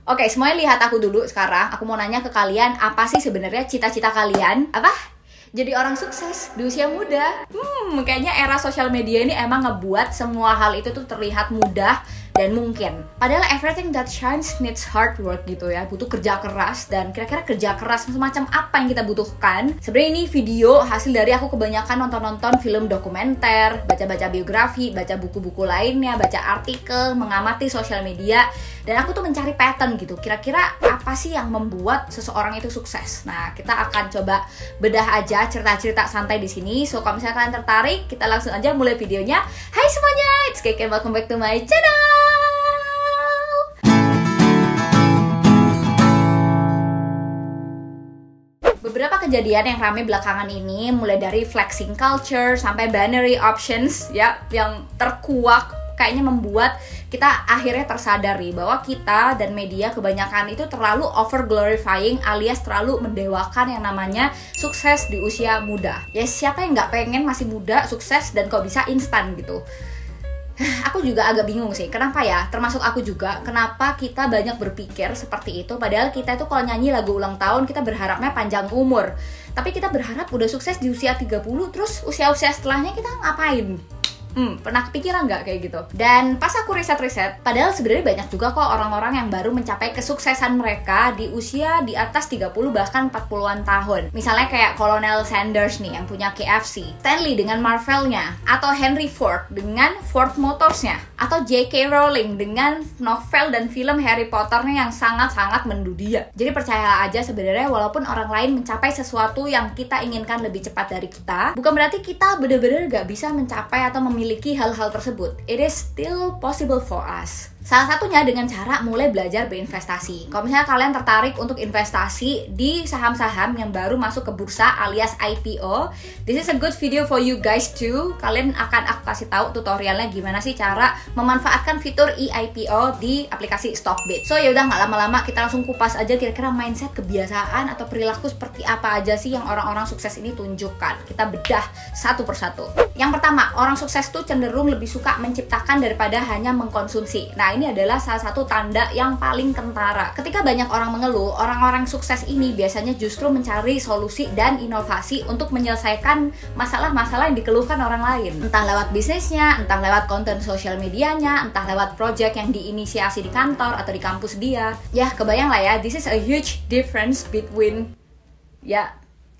Oke, semuanya lihat aku dulu sekarang. Aku mau nanya ke kalian, apa sih sebenarnya cita-cita kalian? Apa? Jadi orang sukses di usia muda. Kayaknya era sosial media ini emang ngebuat semua hal itu tuh terlihat mudah dan mungkin. Padahal everything that shines needs hard work gitu ya. Butuh kerja keras, dan kira-kira kerja keras semacam apa yang kita butuhkan? Sebenarnya ini video hasil dari aku kebanyakan nonton-nonton film dokumenter, baca-baca biografi, baca buku-buku lainnya, baca artikel, mengamati sosial media. Dan aku tuh mencari pattern gitu. Kira-kira apa sih yang membuat seseorang itu sukses? Nah, kita akan coba bedah aja cerita-cerita santai di sini. So, kalau misalnya kalian tertarik, kita langsung aja mulai videonya. Hai semuanya, it's Keke, welcome back to my channel. Beberapa kejadian yang ramai belakangan ini, mulai dari flexing culture sampai binary options ya, yang terkuak kayaknya membuat kita akhirnya tersadari bahwa kita dan media kebanyakan itu terlalu over glorifying alias terlalu mendewakan yang namanya sukses di usia muda. Ya siapa yang nggak pengen masih muda, sukses, dan kok bisa instan gitu. Aku juga agak bingung sih, kenapa ya? Termasuk aku juga, kenapa kita banyak berpikir seperti itu. Padahal kita itu kalau nyanyi lagu ulang tahun, kita berharapnya panjang umur. Tapi kita berharap udah sukses di usia 30, terus usia-usia setelahnya kita ngapain? Pernah kepikiran nggak kayak gitu? Dan pas aku riset-riset, padahal sebenarnya banyak juga kok orang-orang yang baru mencapai kesuksesan mereka di usia di atas 30 bahkan 40-an tahun. Misalnya kayak Colonel Sanders nih yang punya KFC, Stanley dengan Marvel-nya, atau Henry Ford dengan Ford Motors-nya, atau J.K. Rowling dengan novel dan film Harry Potter-nya yang sangat-sangat mendunia. Jadi percayalah aja sebenarnya walaupun orang lain mencapai sesuatu yang kita inginkan lebih cepat dari kita, bukan berarti kita bener-bener gak bisa mencapai atau memiliki hal-hal tersebut. It is still possible for us. Salah satunya dengan cara mulai belajar berinvestasi. Kalau misalnya kalian tertarik untuk investasi di saham-saham yang baru masuk ke bursa alias IPO, this is a good video for you guys too. Kalian akan aku kasih tahu tutorialnya gimana sih cara memanfaatkan fitur e-IPO di aplikasi Stockbit. So yaudah nggak lama-lama, kita langsung kupas aja kira-kira mindset, kebiasaan, atau perilaku seperti apa aja sih yang orang-orang sukses ini tunjukkan. Kita bedah satu persatu. Yang pertama, orang sukses tuh cenderung lebih suka menciptakan daripada hanya mengkonsumsi. Nah, ini adalah salah satu tanda yang paling kentara. Ketika banyak orang mengeluh, orang-orang sukses ini biasanya justru mencari solusi dan inovasi untuk menyelesaikan masalah-masalah yang dikeluhkan orang lain. Entah lewat bisnisnya, entah lewat konten sosial medianya, entah lewat project yang diinisiasi di kantor atau di kampus dia. Ya, kebayang lah ya, this is a huge difference between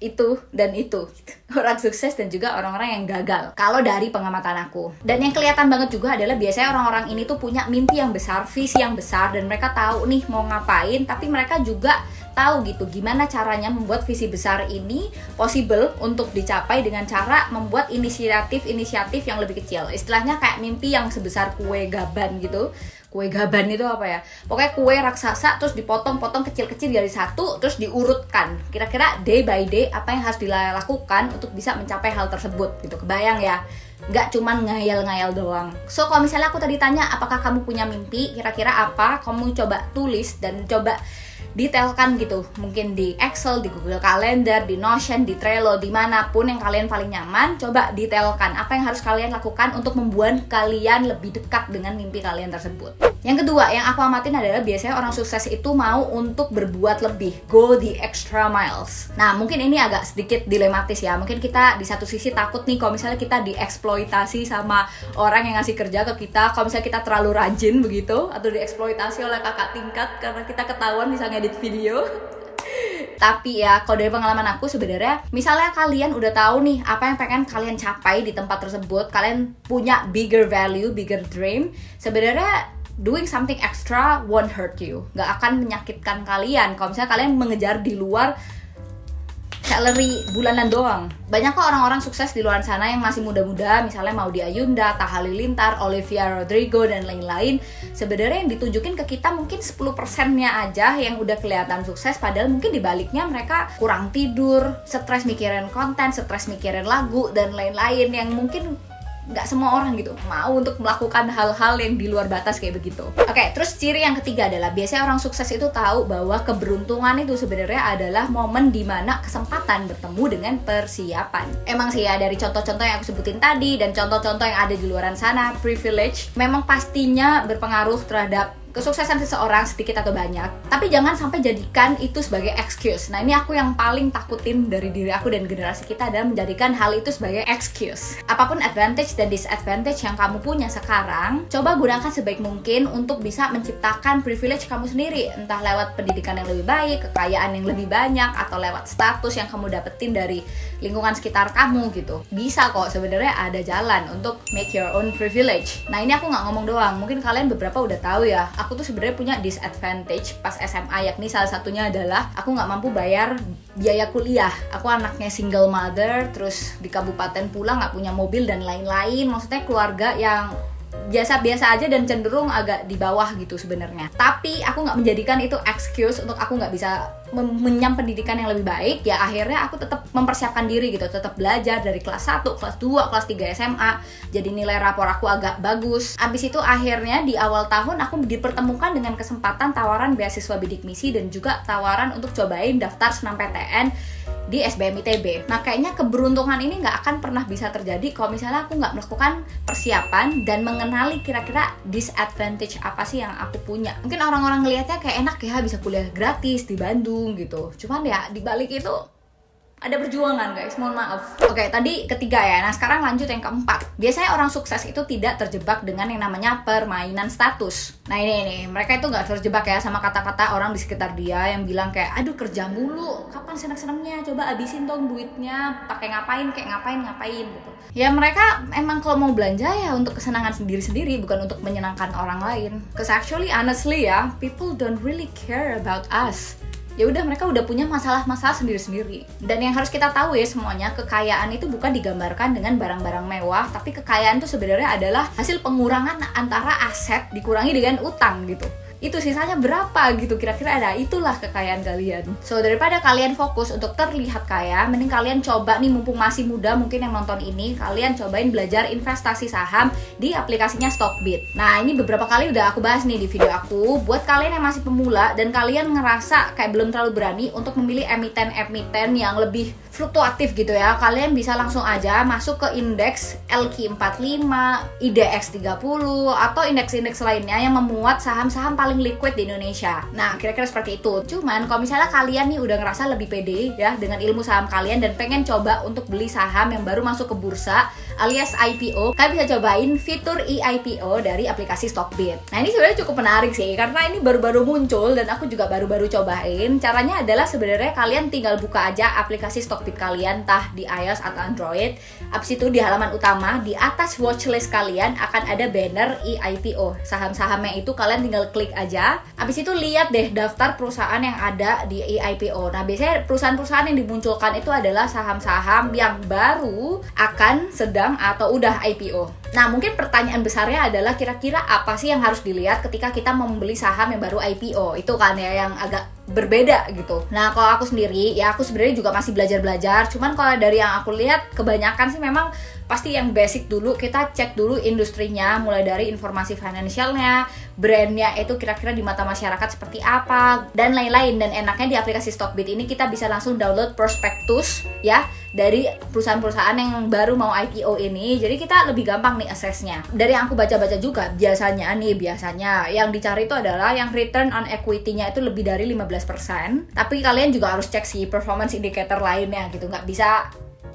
itu dan itu. Orang sukses dan juga orang-orang yang gagal, kalau dari pengamatan aku. Dan yang kelihatan banget juga adalah biasanya orang-orang ini tuh punya mimpi yang besar, visi yang besar, dan mereka tahu nih mau ngapain, tapi mereka juga tahu gitu gimana caranya membuat visi besar ini possible untuk dicapai dengan cara membuat inisiatif yang lebih kecil. Istilahnya kayak mimpi yang sebesar kue gaban gitu. Kue gaban itu apa ya? Pokoknya kue raksasa, terus dipotong-potong kecil-kecil dari satu, terus diurutkan. Kira-kira day by day apa yang harus dilakukan untuk bisa mencapai hal tersebut gitu. Kebayang ya? Nggak cuman ngayal-ngayal doang. So kalau misalnya aku tadi tanya apakah kamu punya mimpi, kira-kira apa? Kamu coba tulis dan coba detailkan gitu, mungkin di Excel, di Google Calendar, di Notion, di Trello, dimanapun yang kalian paling nyaman. Coba detailkan apa yang harus kalian lakukan untuk membuat kalian lebih dekat dengan mimpi kalian tersebut. Yang kedua, yang aku amatin adalah biasanya orang sukses itu mau untuk berbuat lebih, go the extra miles. Nah, mungkin ini agak sedikit dilematis ya. Mungkin kita di satu sisi takut nih kalau misalnya kita dieksploitasi sama orang yang ngasih kerja ke kita, kalau misalnya kita terlalu rajin begitu, atau dieksploitasi oleh kakak tingkat karena kita ketahuan bisa ngedit video. Tapi ya, kalau dari pengalaman aku sebenarnya, misalnya kalian udah tahu nih apa yang pengen kalian capai di tempat tersebut, kalian punya bigger value, bigger dream, sebenarnya doing something extra won't hurt you. Gak akan menyakitkan kalian kalau misalnya kalian mengejar di luar salary bulanan doang. Banyak kok orang-orang sukses di luar sana yang masih muda-muda, misalnya Maudy Ayunda, Taha Halilintar, Olivia Rodrigo, dan lain-lain. Sebenarnya yang ditunjukin ke kita mungkin 10%-nya aja yang udah kelihatan sukses, padahal mungkin dibaliknya mereka kurang tidur, stres mikirin konten, stres mikirin lagu, dan lain-lain yang mungkin nggak semua orang gitu mau untuk melakukan hal-hal yang di luar batas kayak begitu. Oke, terus ciri yang ketiga adalah biasanya orang sukses itu tahu bahwa keberuntungan itu sebenarnya adalah momen dimana kesempatan bertemu dengan persiapan. Emang sih ya, dari contoh-contoh yang aku sebutin tadi dan contoh-contoh yang ada di luaran sana, privilege memang pastinya berpengaruh terhadap kesuksesan seseorang sedikit atau banyak, tapi jangan sampai jadikan itu sebagai excuse. Nah, ini aku yang paling takutin dari diri aku dan generasi kita adalah menjadikan hal itu sebagai excuse. Apapun advantage dan disadvantage yang kamu punya sekarang, coba gunakan sebaik mungkin untuk bisa menciptakan privilege kamu sendiri, entah lewat pendidikan yang lebih baik, kekayaan yang lebih banyak, atau lewat status yang kamu dapetin dari lingkungan sekitar kamu gitu. Bisa kok, sebenarnya ada jalan untuk make your own privilege. Nah, ini aku nggak ngomong doang, mungkin kalian beberapa udah tahu ya, aku tuh sebenarnya punya disadvantage pas SMA, yakni salah satunya adalah aku nggak mampu bayar biaya kuliah. Aku anaknya single mother, terus di kabupaten pula nggak punya mobil dan lain-lain. Maksudnya keluarga yang biasa-biasa aja dan cenderung agak di bawah gitu sebenarnya. Tapi aku nggak menjadikan itu excuse untuk aku nggak bisa menyam pendidikan yang lebih baik. Ya akhirnya aku tetap mempersiapkan diri gitu, tetap belajar dari kelas 1, kelas 2, kelas 3 SMA. Jadi nilai rapor aku agak bagus. Abis itu akhirnya di awal tahun aku dipertemukan dengan kesempatan tawaran beasiswa bidik misi dan juga tawaran untuk cobain daftar SNMPTN di SBM ITB. Nah, kayaknya keberuntungan ini nggak akan pernah bisa terjadi kalau misalnya aku nggak melakukan persiapan dan mengenali kira-kira disadvantage apa sih yang aku punya. Mungkin orang-orang ngelihatnya kayak enak ya, bisa kuliah gratis di Bandung gitu. Cuman ya dibalik itu ada perjuangan guys, mohon maaf. Oke, tadi ketiga ya. Nah, sekarang lanjut yang keempat. Biasanya orang sukses itu tidak terjebak dengan yang namanya permainan status. Nah, ini mereka itu nggak terjebak ya sama kata-kata orang di sekitar dia yang bilang kayak, aduh kerja mulu, kapan senang-senangnya, coba habisin dong duitnya, pakai ngapain, kayak ngapain gitu. Ya mereka emang kalau mau belanja ya untuk kesenangan sendiri-sendiri, bukan untuk menyenangkan orang lain. Cause actually, honestly ya, people don't really care about us. Ya udah, mereka udah punya masalah-masalah sendiri-sendiri. Dan yang harus kita tahu ya semuanya, kekayaan itu bukan digambarkan dengan barang-barang mewah, tapi kekayaan itu sebenarnya adalah hasil pengurangan antara aset dikurangi dengan utang gitu. Itu sisanya berapa gitu kira-kira, ada itulah kekayaan kalian. So daripada kalian fokus untuk terlihat kaya, mending kalian coba nih, mumpung masih muda mungkin yang nonton ini, kalian cobain belajar investasi saham di aplikasinya Stockbit. Nah, ini beberapa kali udah aku bahas nih di video aku. Buat kalian yang masih pemula dan kalian ngerasa kayak belum terlalu berani untuk memilih emiten-emiten yang lebih fluktuatif gitu ya, kalian bisa langsung aja masuk ke indeks LQ45, IDX 30, atau indeks-indeks lainnya yang memuat saham-saham paling liquid di Indonesia. Nah, kira-kira seperti itu. Cuman kalau misalnya kalian nih udah ngerasa lebih pede ya dengan ilmu saham kalian dan pengen coba untuk beli saham yang baru masuk ke bursa alias IPO, kalian bisa cobain fitur e-IPO dari aplikasi Stockbit. Nah, ini sebenarnya cukup menarik sih karena ini baru-baru muncul dan aku juga baru-baru cobain. Caranya adalah sebenarnya kalian tinggal buka aja aplikasi Stockbit kalian, entah di iOS atau Android. Abis itu di halaman utama di atas watchlist kalian akan ada banner e-IPO. Saham-sahamnya itu kalian tinggal klik aja. Abis itu lihat deh daftar perusahaan yang ada di e-IPO. Nah, biasanya perusahaan-perusahaan yang dimunculkan itu adalah saham-saham yang baru, akan, sedang, atau udah IPO. Nah, mungkin pertanyaan besarnya adalah kira-kira apa sih yang harus dilihat ketika kita membeli saham yang baru IPO? Itu kan ya yang agak berbeda gitu. Nah, kalau aku sendiri, ya aku sebenarnya juga masih belajar-belajar. Cuman kalau dari yang aku lihat, kebanyakan sih memang pasti yang basic dulu, kita cek dulu industrinya, mulai dari informasi financialnya, brandnya itu kira-kira di mata masyarakat seperti apa, dan lain-lain. Dan enaknya di aplikasi Stockbit ini kita bisa langsung download prospektus ya dari perusahaan-perusahaan yang baru mau IPO ini. Jadi kita lebih gampang nih assessnya. Dari yang aku baca-baca juga, biasanya yang dicari itu adalah yang return on equity-nya itu lebih dari 15%. Tapi kalian juga harus cek sih performance indicator lainnya gitu, nggak bisa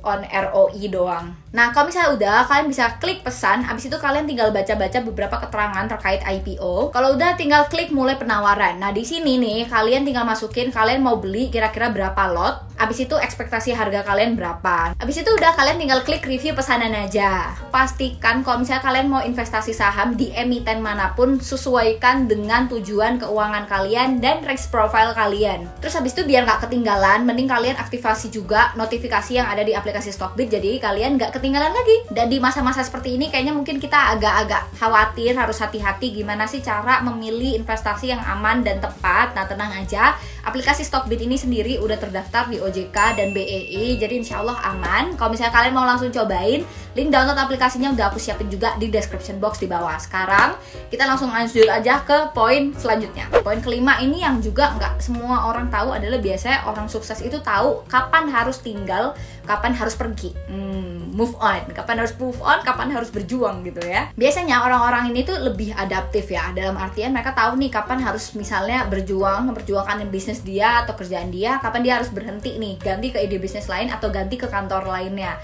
on ROI doang. Nah, kalau misalnya udah, kalian bisa klik pesan, abis itu kalian tinggal baca-baca beberapa keterangan terkait IPO. Kalau udah, tinggal klik mulai penawaran. Nah, di sini nih, kalian tinggal masukin kalian mau beli kira-kira berapa lot, abis itu ekspektasi harga kalian berapa. Abis itu udah, kalian tinggal klik review pesanan aja. Pastikan kalau misalnya kalian mau investasi saham di emiten manapun, sesuaikan dengan tujuan keuangan kalian dan risk profile kalian. Terus abis itu biar nggak ketinggalan, mending kalian aktivasi juga notifikasi yang ada di aplikasi Stockbit, jadi kalian nggak ketinggalan lagi. Dan di masa-masa seperti ini kayaknya mungkin kita agak-agak khawatir, harus hati-hati gimana sih cara memilih investasi yang aman dan tepat. Nah, tenang aja, aplikasi Stockbit ini sendiri udah terdaftar di OJK dan BEI, jadi insya Allah aman. Kalau misalnya kalian mau langsung cobain, link download aplikasinya udah aku siapin juga di description box di bawah. Sekarang kita langsung lanjut aja ke poin selanjutnya. Poin kelima ini yang juga nggak semua orang tahu adalah biasanya orang sukses itu tahu kapan harus tinggal, kapan harus pergi. Move on, kapan harus berjuang gitu ya. Biasanya orang-orang ini tuh lebih adaptif ya, dalam artian mereka tahu nih kapan harus misalnya memperjuangkan bisnis dia atau kerjaan dia, kapan dia harus berhenti nih, ganti ke ide bisnis lain atau ganti ke kantor lainnya.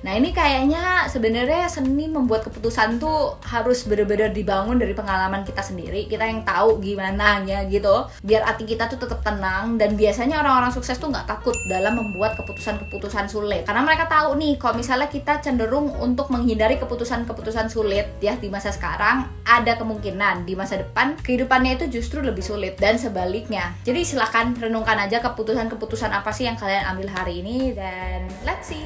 Nah ini kayaknya sebenarnya seni membuat keputusan tuh harus benar-benar dibangun dari pengalaman kita sendiri, kita yang tahu gimana ya gitu, biar hati kita tuh tetap tenang. Dan biasanya orang-orang sukses tuh nggak takut dalam membuat keputusan-keputusan sulit, karena mereka tahu nih kalau misalnya kita cenderung untuk menghindari keputusan-keputusan sulit ya di masa sekarang, ada kemungkinan di masa depan kehidupannya itu justru lebih sulit dan sebaliknya. Jadi silahkan renungkan aja keputusan-keputusan apa sih yang kalian ambil hari ini, dan let's see.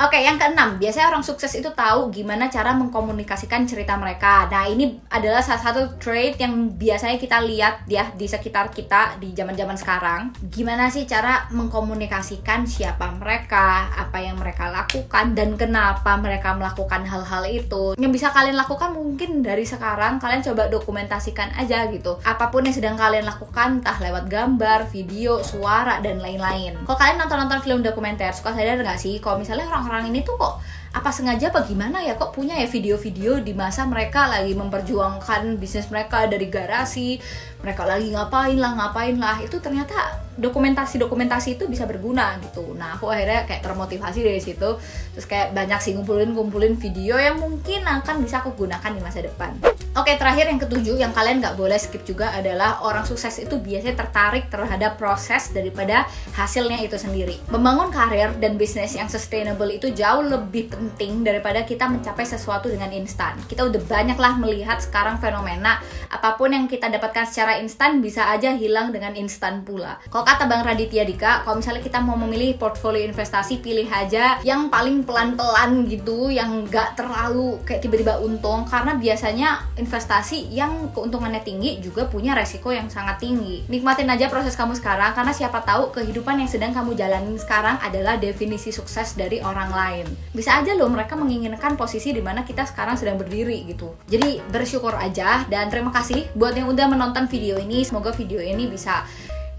Oke, yang keenam, biasanya orang sukses itu tahu gimana cara mengkomunikasikan cerita mereka. Nah, ini adalah salah satu trait yang biasanya kita lihat ya di sekitar kita di zaman-zaman sekarang. Gimana sih cara mengkomunikasikan siapa mereka, apa yang mereka lakukan, dan kenapa mereka melakukan hal-hal itu. Yang bisa kalian lakukan mungkin dari sekarang, kalian coba dokumentasikan aja gitu. Apapun yang sedang kalian lakukan, entah lewat gambar, video, suara, dan lain-lain. Kalau kalian nonton film dokumenter, suka sadar nggak sih kalau misalnya orang ini tuh kok apa sengaja apa gimana ya kok punya ya video-video di masa mereka lagi memperjuangkan bisnis mereka dari garasi, mereka lagi ngapain lah, itu ternyata dokumentasi itu bisa berguna gitu. Nah aku akhirnya kayak termotivasi dari situ, terus kayak banyak sih ngumpulin video yang mungkin akan bisa aku gunakan di masa depan. Oke, terakhir yang ketujuh yang kalian nggak boleh skip juga adalah orang sukses itu biasanya tertarik terhadap proses daripada hasilnya itu sendiri. Membangun karir dan bisnis yang sustainable itu jauh lebih penting daripada kita mencapai sesuatu dengan instan. Kita udah banyak lah melihat sekarang fenomena apapun yang kita dapatkan secara instan bisa aja hilang dengan instan pula. Kalau kata Bang Raditya Dika, kalau misalnya kita mau memilih portfolio investasi, pilih aja yang paling pelan-pelan gitu, yang nggak terlalu kayak tiba-tiba untung, karena biasanya investasi yang keuntungannya tinggi juga punya resiko yang sangat tinggi. Nikmatin aja proses kamu sekarang, karena siapa tahu kehidupan yang sedang kamu jalanin sekarang adalah definisi sukses dari orang lain. Bisa aja loh mereka menginginkan posisi di mana kita sekarang sedang berdiri gitu. Jadi bersyukur aja, dan terima kasih buat yang udah menonton video ini. Semoga video ini bisa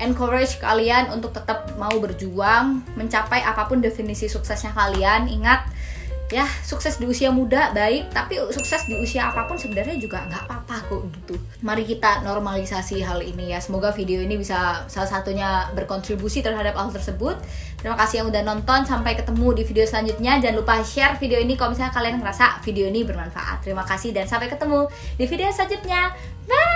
encourage kalian untuk tetap mau berjuang mencapai apapun definisi suksesnya kalian. Ingat ya, sukses di usia muda baik, tapi sukses di usia apapun sebenarnya juga nggak apa-apa kok gitu. Mari kita normalisasi hal ini ya. Semoga video ini bisa salah satunya berkontribusi terhadap hal tersebut. Terima kasih yang udah nonton, sampai ketemu di video selanjutnya. Jangan lupa share video ini kalau misalnya kalian ngerasa video ini bermanfaat. Terima kasih dan sampai ketemu di video selanjutnya. Bye!